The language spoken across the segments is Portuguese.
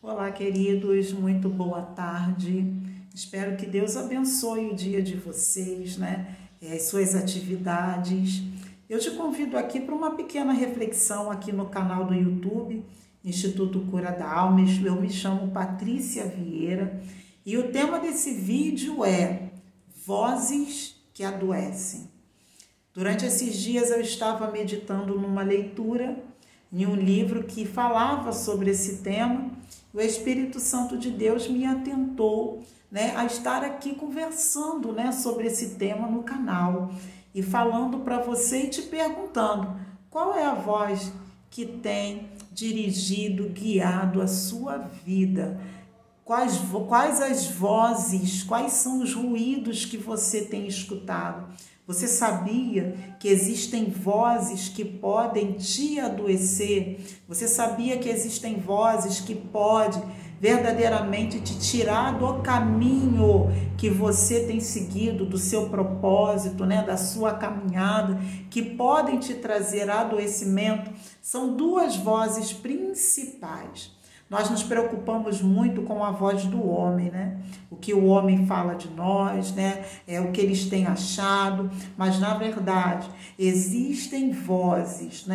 Olá, queridos, muito boa tarde. Espero que Deus abençoe o dia de vocês, as suas atividades. Eu te convido aqui para uma pequena reflexão aqui no canal do YouTube, Instituto Cura da Alma. Eu me chamo Patrícia Vieira e o tema desse vídeo é Vozes que Adoecem. Durante esses dias eu estava meditando numa leitura em um livro que falava sobre esse tema. O Espírito Santo de Deus me atentou, a estar aqui conversando, sobre esse tema no canal e falando para você e te perguntando qual é a voz que tem dirigido, guiado a sua vida. Quais as vozes, quais são os ruídos que você tem escutado? Você sabia que existem vozes que podem te adoecer? Você sabia que existem vozes que podem verdadeiramente te tirar do caminho que você tem seguido, do seu propósito, da sua caminhada, que podem te trazer adoecimento? São duas vozes principais. Nós nos preocupamos muito com a voz do homem, O que o homem fala de nós, É o que eles têm achado, mas na verdade existem vozes,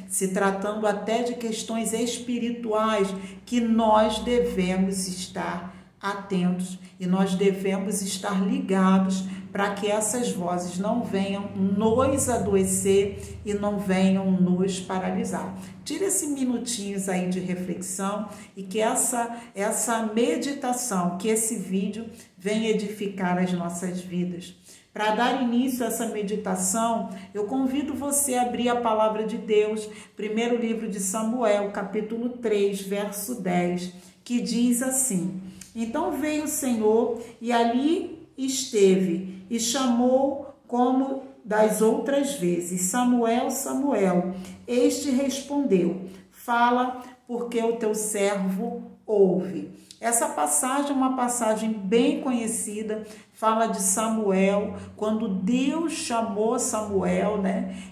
Se tratando até de questões espirituais que nós devemos estar atentos e nós devemos estar ligados para que essas vozes não venham nos adoecer e não venham nos paralisar. Tire esses minutinhos aí de reflexão e que essa meditação, que esse vídeo venha edificar as nossas vidas. Para dar início a essa meditação, eu convido você a abrir a palavra de Deus, primeiro livro de Samuel, capítulo 3, verso 10, que diz assim: Então veio o Senhor e ali esteve e chamou como das outras vezes: Samuel, Samuel. Este respondeu: Fala, porque o teu servo ouve. Essa passagem é uma passagem bem conhecida, fala de Samuel, quando Deus chamou Samuel,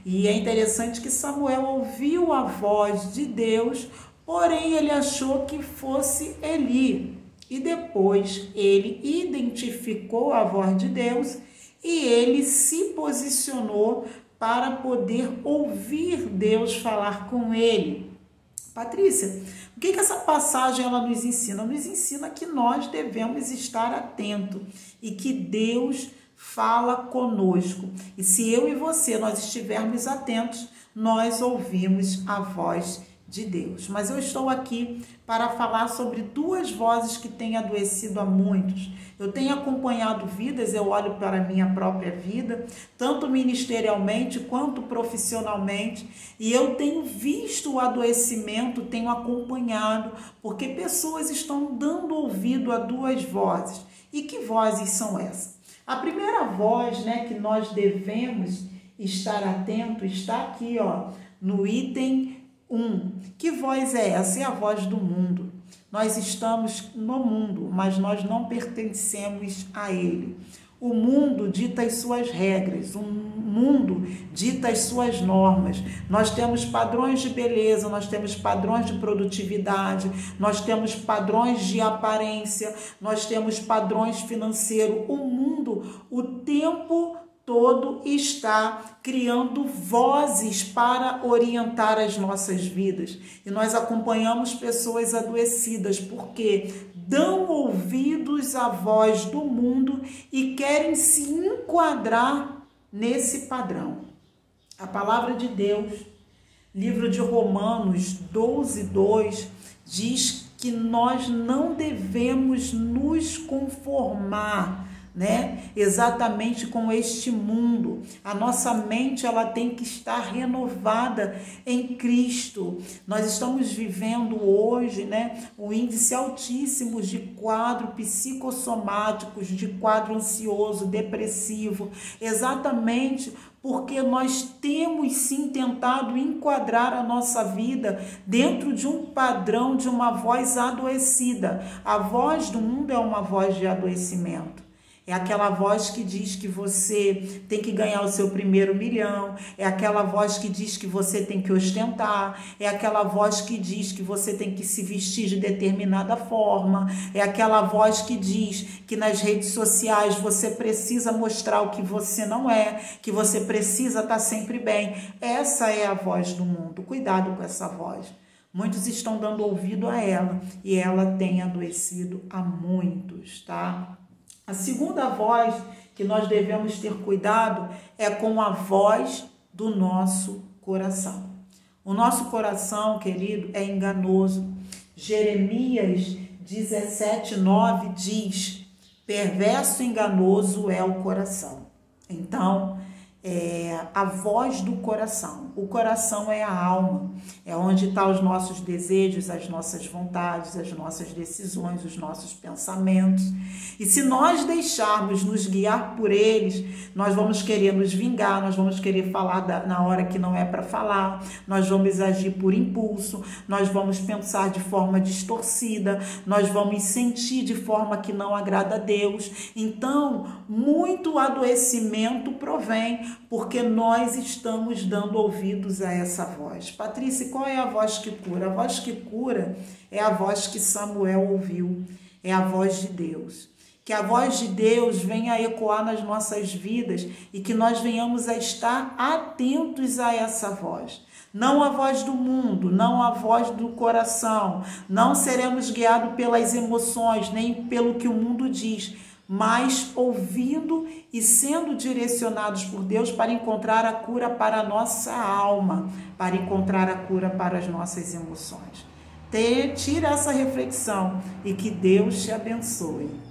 E é interessante que Samuel ouviu a voz de Deus, porém ele achou que fosse Eli. E depois ele identificou a voz de Deus e ele se posicionou para poder ouvir Deus falar com ele. Patrícia, o que essa passagem ela nos ensina? Nos ensina que nós devemos estar atentos e que Deus fala conosco. E se eu e você nós estivermos atentos, nós ouvimos a voz de Deus. Mas eu estou aqui para falar sobre duas vozes que têm adoecido a muitos. Eu tenho acompanhado vidas, eu olho para a minha própria vida, tanto ministerialmente quanto profissionalmente, e eu tenho visto o adoecimento, tenho acompanhado, porque pessoas estão dando ouvido a duas vozes. E que vozes são essas? A primeira voz, que nós devemos estar atento, está aqui, no item 1. Que voz é essa? É a voz do mundo. Nós estamos no mundo, mas nós não pertencemos a ele. O mundo dita as suas regras, o mundo dita as suas normas. Nós temos padrões de beleza, nós temos padrões de produtividade, nós temos padrões de aparência, nós temos padrões financeiros. O mundo, o tempo todo está criando vozes para orientar as nossas vidas. E nós acompanhamos pessoas adoecidas porque dão ouvidos à voz do mundo e querem se enquadrar nesse padrão. A palavra de Deus, livro de Romanos 12, 2, diz que nós não devemos nos conformar exatamente com este mundo. A nossa mente ela tem que estar renovada em Cristo. Nós estamos vivendo hoje, um índice altíssimo de quadros psicossomáticos, de quadro ansioso, depressivo, exatamente porque nós temos sim tentado enquadrar a nossa vida dentro de um padrão de uma voz adoecida. A voz do mundo é uma voz de adoecimento. É aquela voz que diz que você tem que ganhar o seu primeiro milhão, é aquela voz que diz que você tem que ostentar, é aquela voz que diz que você tem que se vestir de determinada forma, é aquela voz que diz que nas redes sociais você precisa mostrar o que você não é, que você precisa estar sempre bem. Essa é a voz do mundo. Cuidado com essa voz. Muitos estão dando ouvido a ela e ela tem adoecido a muitos, tá? A segunda voz que nós devemos ter cuidado é com a voz do nosso coração. O nosso coração, querido, é enganoso. Jeremias 17:9 diz: perverso e enganoso é o coração. Então, a voz do coração. O coração é a alma, é onde estão os nossos desejos, as nossas vontades, as nossas decisões, os nossos pensamentos. E se nós deixarmos nos guiar por eles, nós vamos querer nos vingar, nós vamos querer falar na hora que não é para falar, nós vamos agir por impulso, nós vamos pensar de forma distorcida, nós vamos sentir de forma que não agrada a Deus. Então, muito adoecimento provém porque nós estamos dando ouvidos a essa voz. Patrícia, qual é a voz que cura? A voz que cura é a voz que Samuel ouviu, é a voz de Deus. Que a voz de Deus venha a ecoar nas nossas vidas e que nós venhamos a estar atentos a essa voz. Não a voz do mundo, não a voz do coração. Não seremos guiados pelas emoções, nem pelo que o mundo diz, mas ouvindo e sendo direcionados por Deus para encontrar a cura para a nossa alma, para encontrar a cura para as nossas emoções. Tira essa reflexão e que Deus te abençoe.